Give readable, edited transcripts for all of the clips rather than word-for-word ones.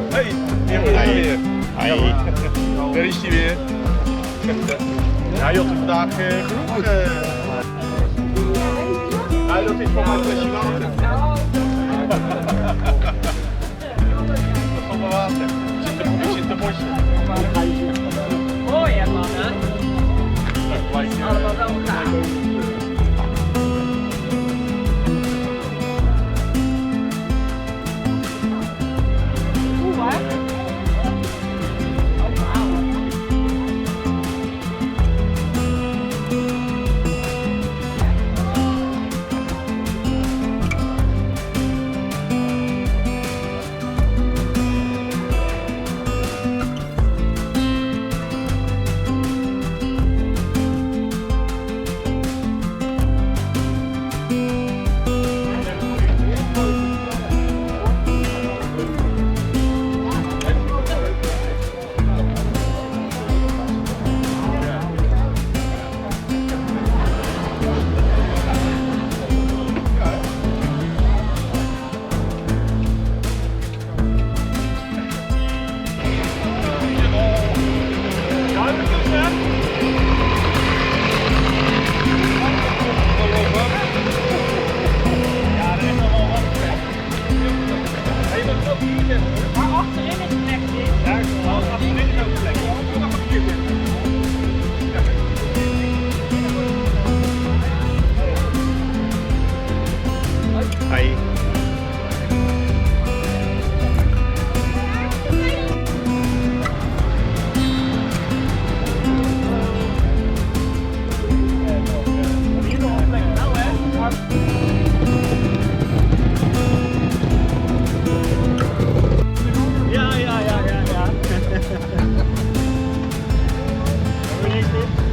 Hey, weer. Hi. Daar is hij weer. Ja, je had er vandaag genoeg. Ja, dat is van mijn flesje water. Dat is van mijn water. Ik zit te morsen. Mooi hè mannen. Allemaal wel elkaar.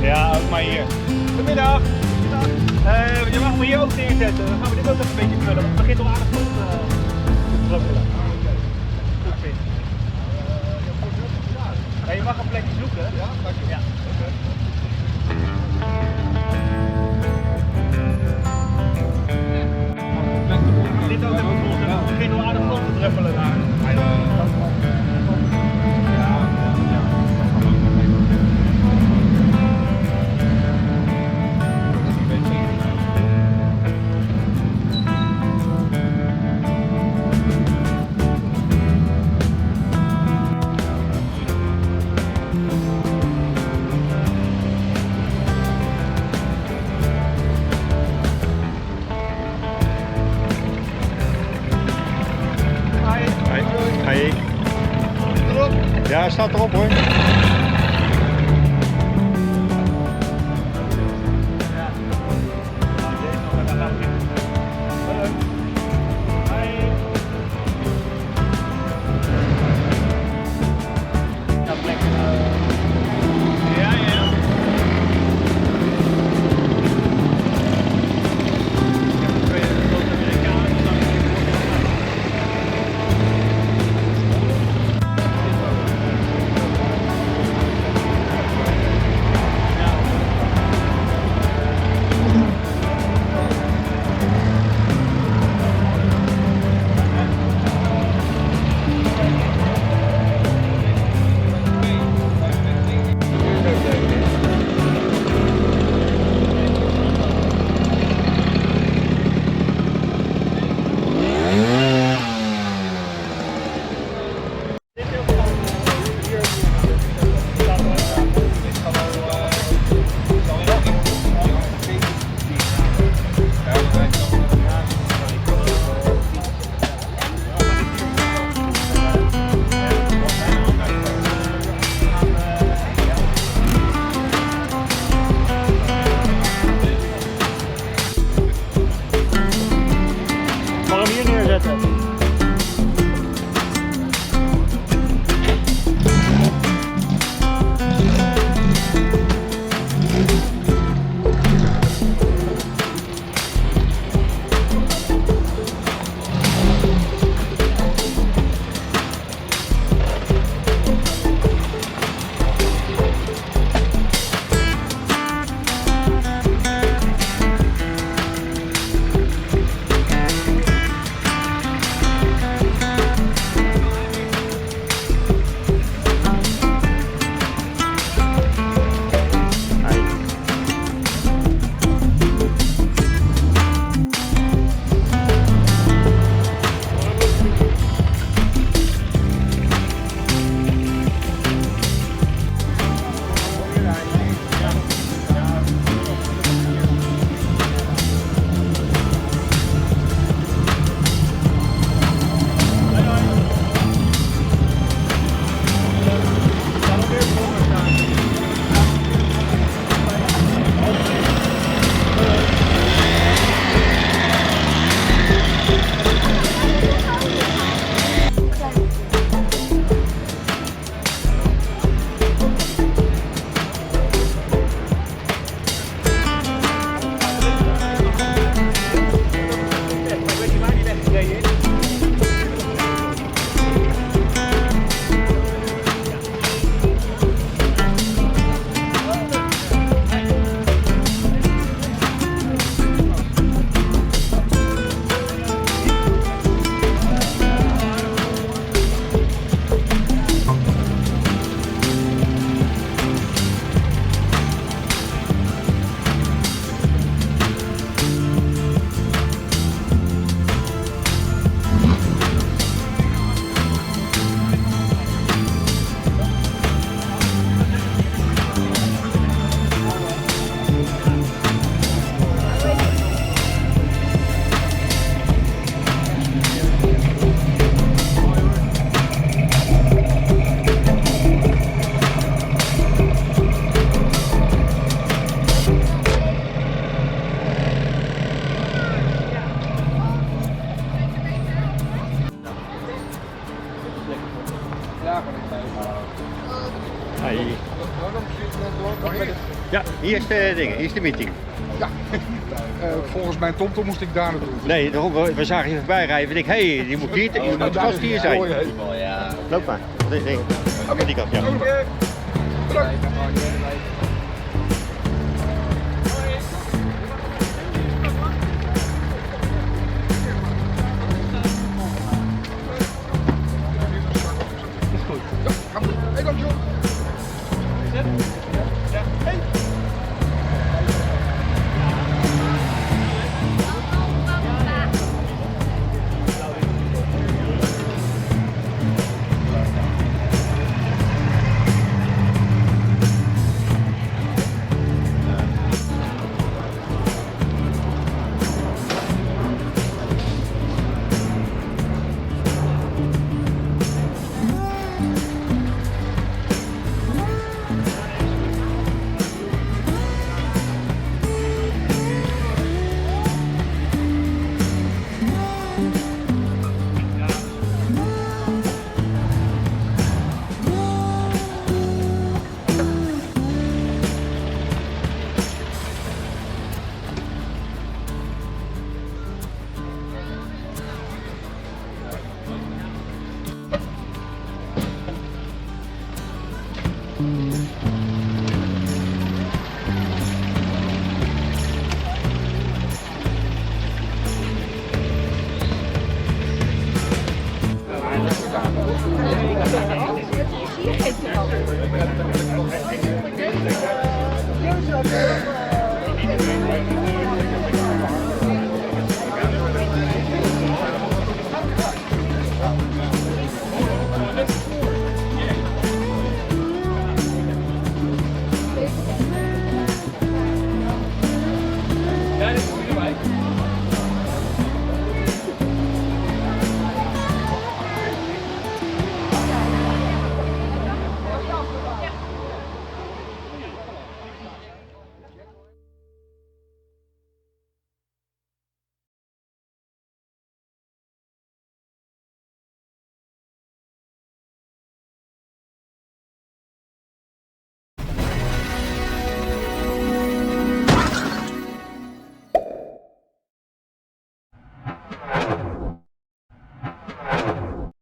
Ja, ook maar hier. Goedemiddag. Je mag me hier ook neerzetten. Dan gaan we dit ook even een beetje vullen. Het begint al aardig vol te druppelen. Goed vinden. Ja, je mag een plekje zoeken. Ja, dank je. Ja. Dit ook even vol. Het begint al aardig vol te druppelen daar. staat erop hoor. Mag hem hier neerzetten? Ja, hier is de ding, hier is de meeting. Ja, volgens mijn tomtom moest ik daar naartoe. Nee, we zagen je voorbij rijden. Ik denk, hé, die moet hier, die moet vast hier zijn. Loop maar. Nee. Aan die kant, ja. Hey, dankjewel. Ja.